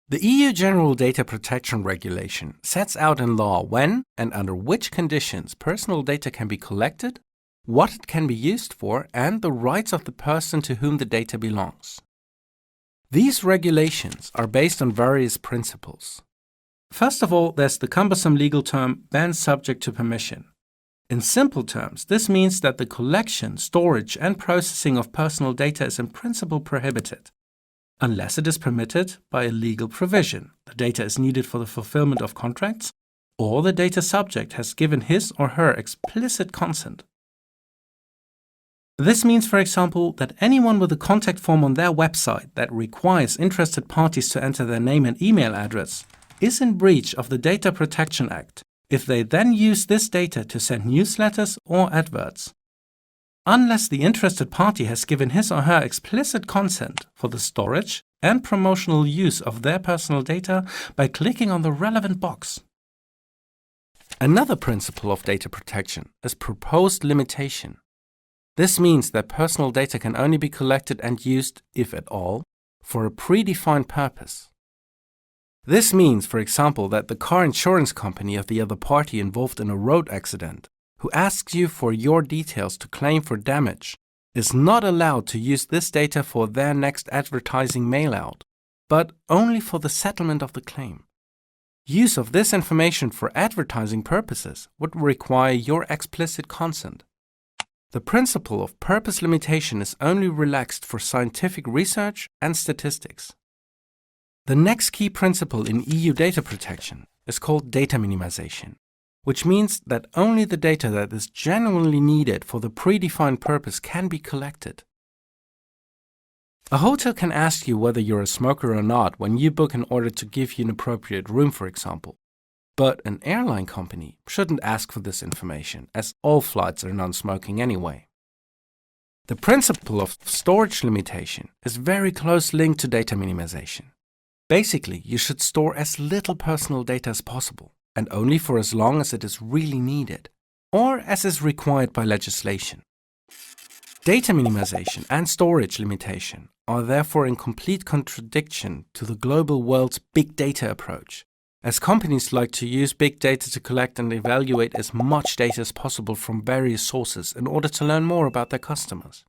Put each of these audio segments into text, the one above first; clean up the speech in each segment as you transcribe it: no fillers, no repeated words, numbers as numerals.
The EU General Data Protection Regulation sets out in law when and under which conditions personal data can be collected, what it can be used for, and the rights of the person to whom the data belongs. These regulations are based on various principles. First of all, there's the cumbersome legal term "ban subject to permission." In simple terms, this means that the collection, storage, and processing of personal data is in principle prohibited, unless it is permitted by a legal provision. The data is needed for the fulfillment of contracts, or the data subject has given his or her explicit consent. This means, for example, that anyone with a contact form on their website that requires interested parties to enter their name and email address is in breach of the Data Protection Act if they then use this data to send newsletters or adverts, unless the interested party has given his or her explicit consent for the storage and promotional use of their personal data by clicking on the relevant box. Another principle of data protection is proposed limitation. This means that personal data can only be collected and used, if at all, for a predefined purpose. This means, for example, that the car insurance company of the other party involved in a road accident, who asks you for your details to claim for damage, is not allowed to use this data for their next advertising mail-out, but only for the settlement of the claim. Use of this information for advertising purposes would require your explicit consent. The principle of purpose limitation is only relaxed for scientific research and statistics. The next key principle in EU data protection is called data minimization, which means that only the data that is genuinely needed for the predefined purpose can be collected. A hotel can ask you whether you're a smoker or not when you book in order to give you an appropriate room, for example. But an airline company shouldn't ask for this information, as all flights are non-smoking anyway. The principle of storage limitation is very close linked to data minimization. Basically, you should store as little personal data as possible, and only for as long as it is really needed, or as is required by legislation. Data minimization and storage limitation are therefore in complete contradiction to the global world's big data approach, as companies like to use big data to collect and evaluate as much data as possible from various sources in order to learn more about their customers.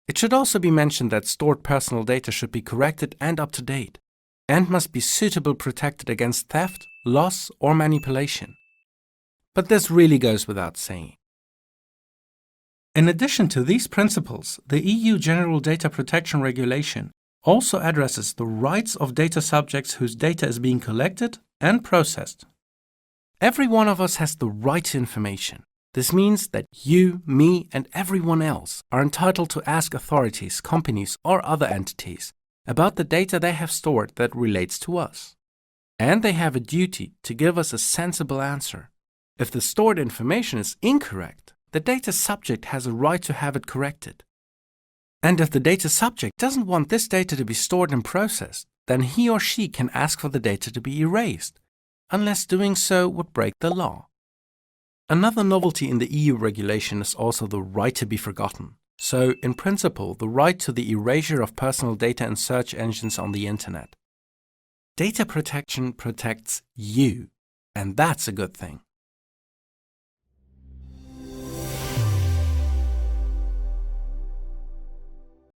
It should also be mentioned that stored personal data should be corrected and up to date, and must be suitably protected against theft, loss, or manipulation. But this really goes without saying. In addition to these principles, the EU General Data Protection Regulation also addresses the rights of data subjects whose data is being collected and processed. Every one of us has the right to information. This means that you, me, and everyone else are entitled to ask authorities, companies, or other entities about the data they have stored that relates to us. And they have a duty to give us a sensible answer. If the stored information is incorrect, the data subject has a right to have it corrected. And if the data subject doesn't want this data to be stored and processed, then he or she can ask for the data to be erased, unless doing so would break the law. Another novelty in the EU regulation is also the right to be forgotten. So, in principle, the right to the erasure of personal data in search engines on the internet. Data protection protects you, and that's a good thing.